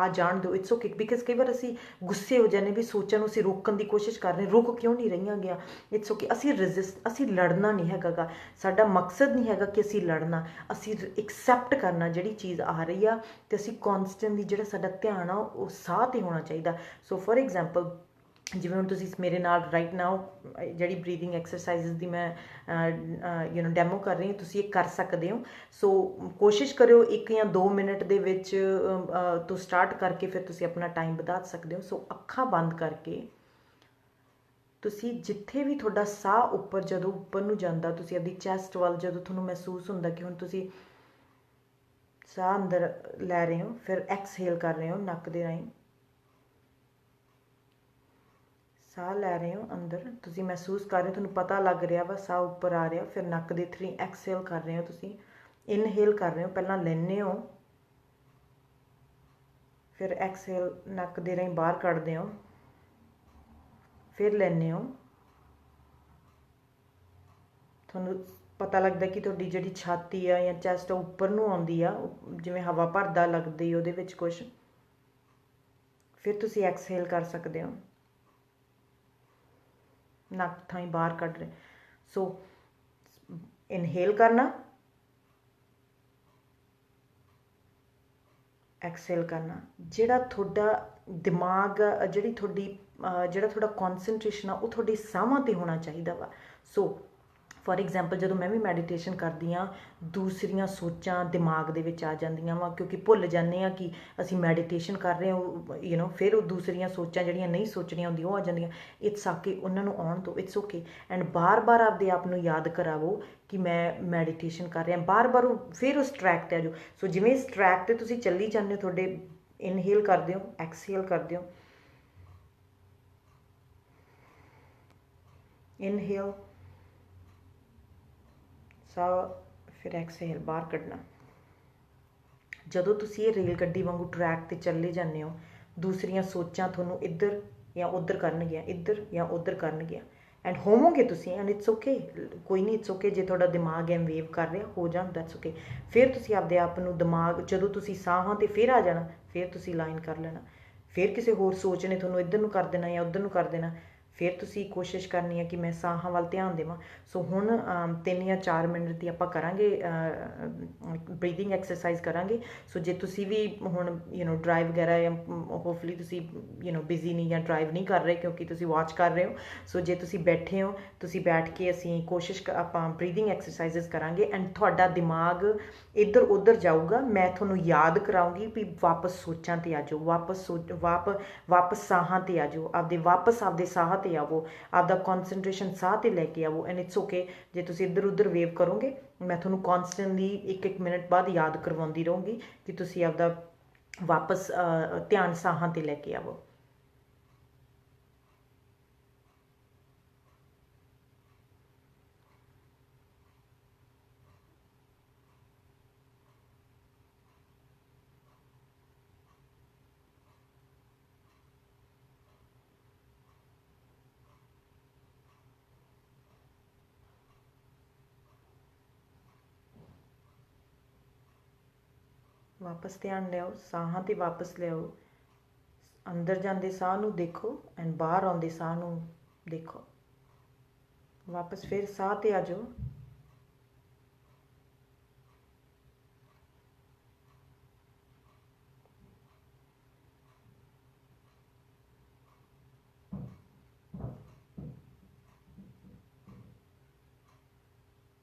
ਜਾਣ ਦਿਓ, ਇਟਸ ਓਕੇ। ਬਿਕਾਜ਼ ਕਈ ਵਾਰ ਅਸੀਂ ਗੁੱਸੇ ਹੋ ਜਾਂਦੇ ਵੀ ਸੋਚਾਂ ਨੂੰ ਅਸੀਂ ਰੋਕਣ ਦੀ ਕੋਸ਼ਿਸ਼ ਕਰ ਰਹੇ, ਰੁਕ ਕਿਉਂ ਨਹੀਂ ਰਹੀਆਂ ਗਿਆ। It's okay. ਅਸੀਂ ਲੜਨਾ ਨਹੀਂ ਹੈਗਾ ਗਾ, ਸਾਡਾ ਮਕਸਦ ਨਹੀਂ ਹੈਗਾ ਕਿ ਅਸੀਂ ਲੜਨਾ, ਅਸੀਂ ਐਕਸੈਪਟ ਕਰਨਾ ਜਿਹੜੀ ਚੀਜ਼ ਆ ਰਹੀ ਆ, ਅਤੇ ਅਸੀਂ ਕੌਨਸਟੈਂਟਲੀ ਜਿਹੜਾ ਸਾਡਾ ਧਿਆਨ ਆ ਉਹ ਸਾਹ 'ਤੇ ਹੋਣਾ ਚਾਹੀਦਾ। ਸੋ ਫॉर एग्जांपल ਜਿਵੇਂ ਹੁਣ ਤੁਸੀਂ ਮੇਰੇ ਨਾਲ ਰਾਈਟ ਨਾਓ ਜਿਹੜੀ ਬਰੀਥਿੰਗ ਐਕਸਰਸਾਈਜ਼ਸ ਦੀ ਮੈਂ ਡੈਮੋ ਕਰ ਰਹੀ ਹਾਂ, ਤੁਸੀਂ ਇਹ ਕਰ ਸਕਦੇ ਹੋ। ਸੋ ਕੋਸ਼ਿਸ਼ ਕਰਿਓ 1 ਜਾਂ 2 ਮਿੰਟ ਦੇ ਵਿੱਚ ਤੋਂ ਸਟਾਰਟ ਕਰਕੇ ਫਿਰ ਤੁਸੀਂ ਆਪਣਾ ਟਾਈਮ ਵਧਾ ਸਕਦੇ ਹੋ। ਸੋ ਅੱਖਾਂ ਬੰਦ ਕਰਕੇ ਤੁਸੀਂ ਜਿੱਥੇ ਵੀ ਤੁਹਾਡਾ ਸਾਹ ਉੱਪਰ ਜਦੋਂ ਉੱਪਰ ਨੂੰ ਜਾਂਦਾ, ਤੁਸੀਂ ਆਪਣੀ ਚੈਸਟ ਵੱਲ ਜਦੋਂ ਤੁਹਾਨੂੰ ਮਹਿਸੂਸ ਹੁੰਦਾ ਕਿ ਹੁਣ ਤੁਸੀਂ ਸਾਹ ਅੰਦਰ ਲੈ ਰਹੇ ਹੋ, ਫਿਰ ਐਕਸਹੇਲ ਕਰ ਰਹੇ ਹੋ ਨੱਕ ਦੇ ਰਾਹੀਂ, ਸਾਹ ਲੈ ਰਹੇ ਹੋ ਅੰਦਰ, ਤੁਸੀਂ ਮਹਿਸੂਸ ਕਰ ਰਹੇ ਹੋ, ਤੁਹਾਨੂੰ ਪਤਾ ਲੱਗ ਰਿਹਾ ਵਾ ਸਾਹ ਉੱਪਰ ਆ ਰਿਹਾ, ਫਿਰ ਨੱਕ ਦੇ ਥਰੂ ਐਕਸਹੇਲ ਕਰ ਰਹੇ ਹੋ, ਤੁਸੀਂ ਇਨਹੇਲ ਕਰ ਰਹੇ ਹੋ, ਪਹਿਲਾਂ ਲੈਂਦੇ ਹੋ, ਫਿਰ ਐਕਸਹੇਲ ਨੱਕ ਦੇ ਰਾਹੀਂ ਬਾਹਰ ਕੱਢਦੇ ਹੋ, ਫਿਰ ਲੈਂਦੇ ਹੋ। ਤੁਹਾਨੂੰ ਪਤਾ ਲੱਗਦਾ ਕਿ ਤੁਹਾਡੀ ਜਿਹੜੀ ਛਾਤੀ ਆ ਜਾਂ ਚੈਸਟ ਉੱਪਰ ਨੂੰ ਆਉਂਦੀ ਆ, ਜਿਵੇਂ ਹਵਾ ਭਰਦਾ ਲੱਗਦੀ ਉਹਦੇ ਵਿੱਚ ਕੁਛ, ਫਿਰ ਤੁਸੀਂ ਐਕਸਹੇਲ ਕਰ ਸਕਦੇ ਹੋ, ਨੱਕ ਥਾਈਂ ਬਾਹਰ ਕੱਢ ਰਹੇ। ਸੋ ਇਨਹੇਲ ਕਰਨਾ, ਐਕਸਹੇਲ ਕਰਨਾ। ਜਿਹੜਾ ਤੁਹਾਡਾ ਦਿਮਾਗ ਜਿਹੜਾ ਤੁਹਾਡਾ ਕੌਨਸਨਟ੍ਰੇਸ਼ਨ ਆ ਉਹ ਤੁਹਾਡੇ ਸਾਹਾਂ 'ਤੇ ਹੋਣਾ ਚਾਹੀਦਾ ਵਾ। ਸੋ ਫॉर एग्जांपल ਜਦੋਂ ਮੈਂ ਵੀ ਮੈਡੀਟੇਸ਼ਨ ਕਰਦੀ ਹਾਂ, ਦੂਸਰੀਆਂ ਸੋਚਾਂ ਦਿਮਾਗ ਦੇ ਵਿੱਚ ਆ ਜਾਂਦੀਆਂ ਵਾ, ਕਿਉਂਕਿ ਭੁੱਲ ਜਾਂਦੇ ਹਾਂ ਕਿ ਅਸੀਂ ਮੈਡੀਟੇਸ਼ਨ ਕਰ ਰਹੇ ਹਾਂ, ਫਿਰ ਉਹ ਦੂਸਰੀਆਂ ਸੋਚਾਂ ਜਿਹੜੀਆਂ ਨਹੀਂ ਸੋਚਣੀਆਂ ਹੁੰਦੀਆਂ ਉਹ ਆ ਜਾਂਦੀਆਂ। ਇਟਸ ਓਕੇ, ਉਹਨਾਂ ਨੂੰ ਆਉਣ ਦਿਓ, ਇਟਸ ਓਕੇ। ਐਂਡ ਬਾਰ-ਬਾਰ ਆਪਦੇ ਆਪ ਨੂੰ ਯਾਦ ਕਰਾਵੋ ਕਿ ਮੈਂ ਮੈਡੀਟੇਸ਼ਨ ਕਰ ਰਿਹਾ, ਬਾਰ-ਬਾਰ ਫਿਰ ਉਸ ਟਰੈਕ 'ਤੇ ਆ ਜਾਓ। ਸੋ ਜਿਵੇਂ ਇਸ ਟਰੈਕ 'ਤੇ ਤੁਸੀਂ ਚੱਲੀ ਜਾਂਦੇ ਹੋ, ਤੁਹਾਡੇ ਇਨਹੇਲ ਕਰਦੇ ਹੋ, ਐਕਸਹੇਲ ਕਰਦੇ ਹੋ, ਇਨਹੇਲ ਸਾਹ, ਫਿਰ ਐਕਸਹੇਲ ਬਾਹਰ ਕੱਢਣਾ। ਜਦੋਂ ਤੁਸੀਂ ਇਹ ਰੇਲ ਗੱਡੀ ਵਾਂਗੂ ਟਰੈਕ 'ਤੇ ਚੱਲੇ ਜਾਂਦੇ ਹੋ, ਦੂਸਰੀਆਂ ਸੋਚਾਂ ਤੁਹਾਨੂੰ ਇੱਧਰ ਜਾਂ ਉੱਧਰ ਕਰਨਗੀਆਂ, ਇੱਧਰ ਜਾਂ ਉੱਧਰ ਕਰਨਗੀਆਂ, ਐਂਡ ਹੋਵੋਗੇ ਤੁਸੀਂ, ਐਂਡ ਇਟਸ ਓਕੇ। ਕੋਈ ਨਹੀਂ, ਇਟਸ ਓਕੇ ਜੇ ਤੁਹਾਡਾ ਦਿਮਾਗ ਐਮ ਵੇਵ ਕਰ ਰਿਹਾ, ਹੋ ਜਾਣ, ਦੈਟਸ ਓਕੇ। ਫਿਰ ਤੁਸੀਂ ਆਪਦੇ ਆਪ ਨੂੰ ਦਿਮਾਗ ਜਦੋਂ ਤੁਸੀਂ ਸਾਹਾਂ 'ਤੇ ਫਿਰ ਆ ਜਾਣਾ, ਫਿਰ ਤੁਸੀਂ ਲਾਈਨ ਕਰ ਲੈਣਾ, ਫਿਰ ਕਿਸੇ ਹੋਰ ਸੋਚ ਨੇ ਤੁਹਾਨੂੰ ਇੱਧਰ ਨੂੰ ਕਰ ਦੇਣਾ ਜਾਂ ਉੱਧਰ ਨੂੰ ਕਰ ਦੇਣਾ, ਫਿਰ ਤੁਸੀਂ ਕੋਸ਼ਿਸ਼ ਕਰਨੀ ਹੈ ਕਿ ਮੈਂ ਸਾਹਾਂ ਵੱਲ ਧਿਆਨ ਦੇਵਾਂ। ਸੋ ਹੁਣ 3 ਜਾਂ 4 ਮਿੰਟ ਦੀ ਆਪਾਂ ਕਰਾਂਗੇ ਬਰੀਥਿੰਗ ਐਕਸਰਸਾਈਜ਼ ਕਰਾਂਗੇ। ਸੋ ਜੇ ਤੁਸੀਂ ਵੀ ਹੁਣ ਡਰਾਈਵ ਵਗੈਰਾ ਜਾਂ ਹੋਪਫੁਲੀ ਤੁਸੀਂ ਬਿਜ਼ੀ ਨਹੀਂ ਜਾਂ ਡਰਾਈਵ ਨਹੀਂ ਕਰ ਰਹੇ ਕਿਉਂਕਿ ਤੁਸੀਂ ਵਾਚ ਕਰ ਰਹੇ ਹੋ, ਸੋ ਜੇ ਤੁਸੀਂ ਬੈਠੇ ਹੋ, ਤੁਸੀਂ ਬੈਠ ਕੇ ਅਸੀਂ ਆਪਾਂ ਬਰੀਥਿੰਗ ਐਕਸਰਸਾਈਜ਼ਸ ਕਰਾਂਗੇ। ਐਂਡ ਤੁਹਾਡਾ ਦਿਮਾਗ ਇੱਧਰ ਉੱਧਰ ਜਾਊਗਾ, ਮੈਂ ਤੁਹਾਨੂੰ ਯਾਦ ਕਰਾਉਂਗੀ ਵੀ ਵਾਪਸ ਸੋਚਾਂ 'ਤੇ ਆ ਜਾਓ, ਵਾਪਸ ਸਾਹਾਂ 'ਤੇ ਆ ਜਾਓ, ਆਪਦੇ ਸਾਹ 'ਤੇ ਆਵੋ, ਆਪਦਾ ਕੌਨਸਨਟ੍ਰੇਸ਼ਨ ਸਾਹ 'ਤੇ ਲੈ ਕੇ ਆਵੋ। ਐਂਡ ਇਟਸ ਓਕੇ ਜੇ ਤੁਸੀਂ ਇੱਧਰ ਉੱਧਰ ਵੇਵ ਕਰੋਗੇ, ਮੈਂ ਤੁਹਾਨੂੰ ਕੌਨਸਟੈਂਟਲੀ 1-1 ਮਿੰਟ ਬਾਅਦ ਯਾਦ ਕਰਵਾਉਂਦੀ ਰਹੂੰਗੀ ਕਿ ਤੁਸੀਂ ਆਪਦਾ ਵਾਪਸ ਧਿਆਨ ਸਾਹਾਂ 'ਤੇ ਲੈ ਕੇ ਆਵੋ। ਵਾਪਸ ਧਿਆਨ ਲਿਆਓ, ਸਾਹਾਂ 'ਤੇ ਵਾਪਸ ਲਿਆਓ, ਅੰਦਰ ਜਾਂਦੇ ਸਾਹ ਨੂੰ ਦੇਖੋ ਐਂਡ ਬਾਹਰ ਆਉਂਦੇ ਸਾਹ ਨੂੰ ਦੇਖੋ, ਵਾਪਸ ਫਿਰ ਸਾਹ 'ਤੇ ਆ ਜਾਓ।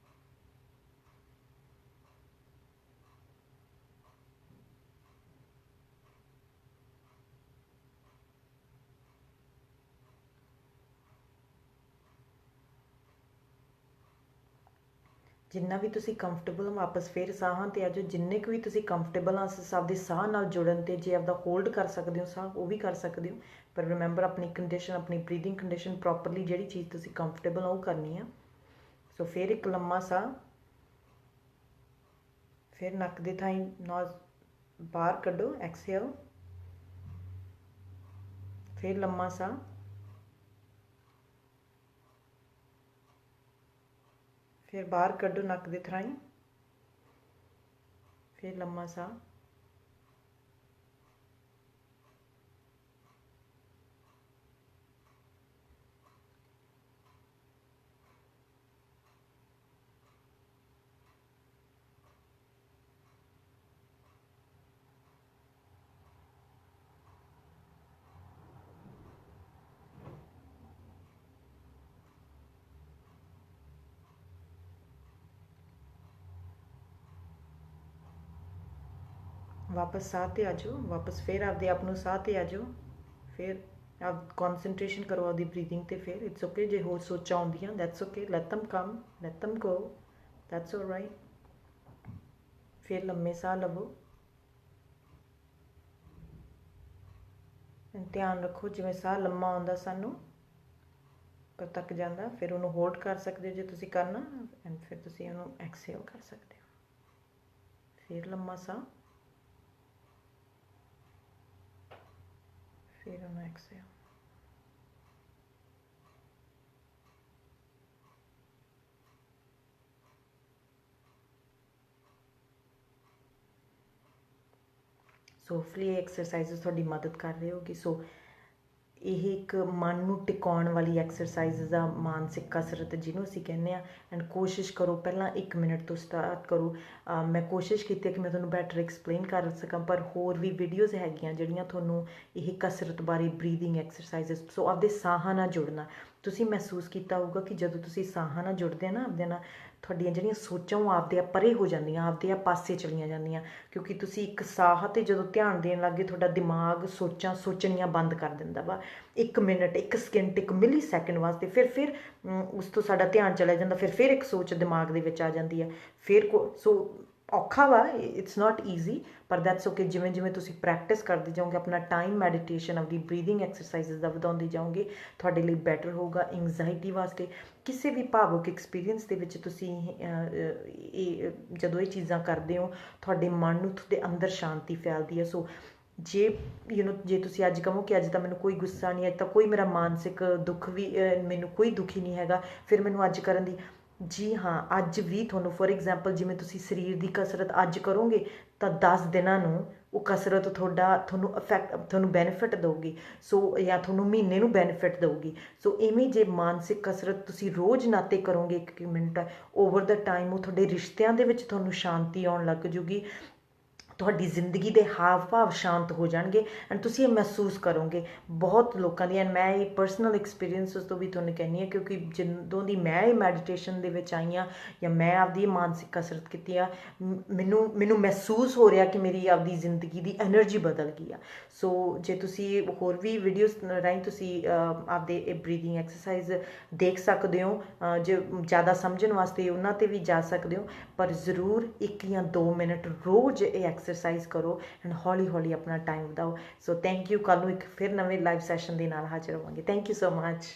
ਜਿੰਨਾ ਵੀ ਤੁਸੀਂ ਕੰਫਰਟੇਬਲ ਹੋ ਵਾਪਸ ਫਿਰ ਸਾਹਾਂ 'ਤੇ ਆ ਜਾਓ। ਜਿੰਨੇ ਕੁ ਵੀ ਤੁਸੀਂ ਕੰਫਰਟੇਬਲ ਆ ਆਪਦੇ ਸਾਹ ਨਾਲ ਜੁੜਨ 'ਤੇ, ਜੇ ਆਪਦਾ ਹੋਲਡ ਕਰ ਸਕਦੇ ਹੋ ਸਾਹ ਉਹ ਵੀ ਕਰ ਸਕਦੇ ਹੋ, ਪਰ ਰਿਮੈਂਬਰ ਆਪਣੀ ਕੰਡੀਸ਼ਨ, ਆਪਣੀ ਬਰੀਥਿੰਗ ਕੰਡੀਸ਼ਨ ਪ੍ਰੋਪਰਲੀ, ਜਿਹੜੀ ਚੀਜ਼ ਤੁਸੀਂ ਕੰਫਰਟੇਬਲ ਹੋ ਉਹ ਕਰਨੀ ਆ। ਸੋ ਫਿਰ ਇੱਕ ਲੰਮਾ ਸਾਹ, ਫਿਰ ਨੱਕ ਦੇ ਥਾਈਂ ਨੋਜ਼ ਬਾਹਰ ਕੱਢੋ, ਐਕਸਹੇਲ, ਫਿਰ ਲੰਮਾ ਸਾਹ, ਫਿਰ ਬਾਹਰ ਕੱਢੋ ਨੱਕ ਦੇ ਥਾਈਂ, ਫਿਰ ਲੰਮਾ ਸਾਹ, ਵਾਪਸ ਸਾਹ 'ਤੇ ਆ ਜਾਓ। ਵਾਪਸ ਫਿਰ ਆਪਦੇ ਆਪ ਨੂੰ ਸਾਹ 'ਤੇ ਆ ਜਾਓ। ਫਿਰ ਆਪ ਕੌਨਸਨਟ੍ਰੇਸ਼ਨ ਕਰੋ ਆਪਦੀ ਬਰੀਥਿੰਗ 'ਤੇ। ਫਿਰ ਇਟਸ ਓਕੇ ਜੇ ਹੋਰ ਸੋਚਾਂ ਆਉਂਦੀਆਂ, that's okay, let them come, let them go, that's alright. ਫਿਰ ਲੰਮੇ ਸਾਹ ਲਵੋ। ਧਿਆਨ ਰੱਖੋ ਜਿਵੇਂ ਸਾਹ ਲੰਮਾ ਆਉਂਦਾ ਸਾਨੂੰ ਪਰ ਤੱਕ ਜਾਂਦਾ, ਫਿਰ ਉਹਨੂੰ ਹੋਲਡ ਕਰ ਸਕਦੇ ਹੋ ਜੇ ਤੁਸੀਂ ਕਰਨਾ, ਐਂਡ ਫਿਰ ਤੁਸੀਂ ਉਹਨੂੰ ਐਕਸਹੇਲ ਕਰ ਸਕਦੇ ਹੋ। ਫਿਰ ਲੰਮਾ ਸਾਹ, ਫਿਰ ਉਹਨੂੰ ਐਕਸਹੇਲ। ਸੋ ਹੋਪਫੁਲੀ ਇਹ ਐਕਸਰਸਾਈਜ਼ ਤੁਹਾਡੀ ਮਦਦ ਕਰ ਰਹੇ ਹੋਗੀ। ਸੋ ਇਹ ਇੱਕ ਮਨ ਨੂੰ ਟਿਕਾਉਣ ਵਾਲੀ ਐਕਸਰਸਾਈਜ਼ ਆ, ਮਾਨਸਿਕ ਕਸਰਤ ਜਿਹਨੂੰ ਅਸੀਂ ਕਹਿੰਦੇ ਹਾਂ। ਐਂਡ ਕੋਸ਼ਿਸ਼ ਕਰੋ ਪਹਿਲਾਂ 1 ਮਿੰਟ ਤੋਂ ਸਟਾਰਟ ਕਰੋ। ਮੈਂ ਕੋਸ਼ਿਸ਼ ਕੀਤੀ ਕਿ ਮੈਂ ਤੁਹਾਨੂੰ ਬੈਟਰ ਐਕਸਪਲੇਨ ਕਰ ਸਕਾਂ, ਪਰ ਹੋਰ ਵੀ ਵੀਡੀਓਜ਼ ਹੈਗੀਆਂ ਜਿਹੜੀਆਂ ਤੁਹਾਨੂੰ ਇਹ ਕਸਰਤ ਬਾਰੇ, ਬਰੀਥਿੰਗ ਐਕਸਰਸਾਈਜ਼ਸ। ਸੋ ਆਪਦੇ ਸਾਹਾਂ ਨਾਲ ਜੁੜਨਾ। ਤੁਸੀਂ ਮਹਿਸੂਸ ਕੀਤਾ ਹੋਊਗਾ ਕਿ ਜਦੋਂ ਤੁਸੀਂ ਸਾਹਾਂ ਨਾਲ ਜੁੜਦੇ ਨਾ ਆਪਦੇ ਨਾਲ, ਤੁਹਾਡੀਆਂ ਜਿਹੜੀਆਂ ਸੋਚਾਂ ਉਹ ਆਪਦੇ ਆਪ ਪਰੇ ਹੋ ਜਾਂਦੀਆਂ, ਆਪਦੇ ਆਪ ਪਾਸੇ ਚਲੀਆਂ ਜਾਂਦੀਆਂ, ਕਿਉਂਕਿ ਤੁਸੀਂ ਇੱਕ ਸਾਹ 'ਤੇ ਜਦੋਂ ਧਿਆਨ ਦੇਣ ਲੱਗੇ ਤੁਹਾਡਾ ਦਿਮਾਗ ਸੋਚਾਂ ਸੋਚਣੀਆਂ ਬੰਦ ਕਰ ਦਿੰਦਾ ਵਾ 1 ਮਿੰਟ, 1 ਸਕਿੰਟ, 1 ਮਿਲੀ ਸੈਕਿੰਡ ਵਾਸਤੇ। ਫਿਰ ਉਸ ਤੋਂ ਸਾਡਾ ਧਿਆਨ ਚਲਾ ਜਾਂਦਾ, ਫਿਰ ਇੱਕ ਸੋਚ ਦਿਮਾਗ ਦੇ ਵਿੱਚ ਆ ਜਾਂਦੀ ਹੈ। ਫਿਰ ਸੋ ਔਖਾ ਵਾ, ਇਟਸ ਨਾਟ ਈਜ਼ੀ, ਪਰ ਦੈਟਸ ਓਕੇ। ਜਿਵੇਂ ਜਿਵੇਂ ਤੁਸੀਂ ਪ੍ਰੈਕਟਿਸ ਕਰਦੇ ਜਾਓਗੇ, ਆਪਣਾ ਟਾਈਮ ਮੈਡੀਟੇਸ਼ਨ, ਆਪਦੀ ਬਰੀਥਿੰਗ ਐਕਸਰਸਾਈਜ਼ਸ ਦਾ ਵਧਾਉਂਦੇ ਜਾਓਗੇ, ਤੁਹਾਡੇ ਲਈ ਬੈਟਰ ਹੋਊਗਾ। ਐਂਗਜ਼ਾਇਟੀ ਵਾਸਤੇ, ਕਿਸੇ ਵੀ ਭਾਵੁਕ ਐਕਸਪੀਰੀਅੰਸ ਦੇ ਵਿੱਚ ਤੁਸੀਂ ਇਹ ਜਦੋਂ ਇਹ ਚੀਜ਼ਾਂ ਕਰਦੇ ਹੋ, ਤੁਹਾਡੇ ਮਨ ਨੂੰ, ਤੁਹਾਡੇ ਅੰਦਰ ਸ਼ਾਂਤੀ ਫੈਲਦੀ ਹੈ। ਸੋ ਜੇ ਜੇ ਤੁਸੀਂ ਅੱਜ ਕਹੋ ਕਿ ਅੱਜ ਤਾਂ ਮੈਨੂੰ ਕੋਈ ਗੁੱਸਾ ਨਹੀਂ, ਅੱਜ ਤਾਂ ਕੋਈ ਮੇਰਾ ਮਾਨਸਿਕ ਦੁੱਖ ਵੀ, ਮੈਨੂੰ ਕੋਈ ਦੁਖੀ ਨਹੀਂ ਹੈਗਾ, ਫਿਰ ਮੈਨੂੰ ਅੱਜ ਕਰਨ ਦੀ, ਜੀ ਹਾਂ, ਅੱਜ ਵੀ ਤੁਹਾਨੂੰ ਫੋਰ ਐਗਜ਼ਾਮਪਲ ਜਿਵੇਂ ਤੁਸੀਂ ਸਰੀਰ ਦੀ ਕਸਰਤ ਅੱਜ ਕਰੋਗੇ ਤਾਂ 10 ਦਿਨਾਂ ਨੂੰ ਉਹ ਕਸਰਤ ਤੁਹਾਨੂੰ ਬੈਨੀਫਿਟ ਦੇਊਗੀ। ਸੋ ਜਾਂ ਤੁਹਾਨੂੰ ਮਹੀਨੇ ਨੂੰ ਬੈਨੀਫਿਟ ਦੇਊਗੀ। ਸੋ ਇਵੇਂ ਜੇ ਮਾਨਸਿਕ ਕਸਰਤ ਤੁਸੀਂ ਰੋਜ਼ ਨਾਤੇ ਕਰੋਗੇ 1 ਮਿੰਟ, ਓਵਰ ਦਾ ਟਾਈਮ ਉਹ ਤੁਹਾਡੇ ਰਿਸ਼ਤਿਆਂ ਦੇ ਵਿੱਚ ਤੁਹਾਨੂੰ ਸ਼ਾਂਤੀ ਆਉਣ ਲੱਗ ਜੂਗੀ। ਤੁਹਾਡੀ ਜ਼ਿੰਦਗੀ ਦੇ ਹਾਵ ਭਾਵ ਸ਼ਾਂਤ ਹੋ ਜਾਣਗੇ ਐਂਡ ਤੁਸੀਂ ਇਹ ਮਹਿਸੂਸ ਕਰੋਗੇ। ਬਹੁਤ ਲੋਕਾਂ ਦੀਆਂ, ਮੈਂ ਇਹ ਪਰਸਨਲ ਐਕਸਪੀਰੀਅੰਸਿਸ ਤੋਂ ਵੀ ਤੁਹਾਨੂੰ ਕਹਿੰਦੀ ਹਾਂ, ਕਿਉਂਕਿ ਜਦੋਂ ਦੀ ਮੈਂ ਇਹ ਮੈਡੀਟੇਸ਼ਨ ਦੇ ਵਿੱਚ ਆਈ ਹਾਂ ਜਾਂ ਮੈਂ ਆਪਦੀ ਮਾਨਸਿਕ ਕਸਰਤ ਕੀਤੀ ਆ, ਮੈਨੂੰ ਮਹਿਸੂਸ ਹੋ ਰਿਹਾ ਕਿ ਮੇਰੀ ਆਪਦੀ ਜ਼ਿੰਦਗੀ ਦੀ ਐਨਰਜੀ ਬਦਲ ਗਈ ਆ। ਸੋ ਜੇ ਤੁਸੀਂ ਹੋਰ ਵੀ ਵੀਡੀਓਜ਼ ਰਾਹੀਂ ਤੁਸੀਂ ਆਪਦੇ ਇਹ ਬਰੀਥਿੰਗ ਐਕਸਰਸਾਈਜ਼ ਦੇਖ ਸਕਦੇ ਹੋ, ਜੇ ਜ਼ਿਆਦਾ ਸਮਝਣ ਵਾਸਤੇ ਉਹਨਾਂ 'ਤੇ ਵੀ ਜਾ ਸਕਦੇ ਹੋ, ਪਰ ਜ਼ਰੂਰ 1 ਜਾਂ 2 ਮਿੰਟ ਰੋਜ਼ ਇਹ ਐਕਸਰਸਾਈਜ਼ ਕਰੋ ਐਂਡ ਹੌਲੀ ਹੌਲੀ ਆਪਣਾ ਟਾਈਮ ਵਧਾਓ। So thank you. ਕੱਲ੍ਹ ਨੂੰ ਇੱਕ ਫਿਰ ਨਵੇਂ ਲਾਈਵ ਸੈਸ਼ਨ ਦੇ ਨਾਲ ਹਾਜ਼ਰ ਹੋਵਾਂਗੇ। Thank you so much.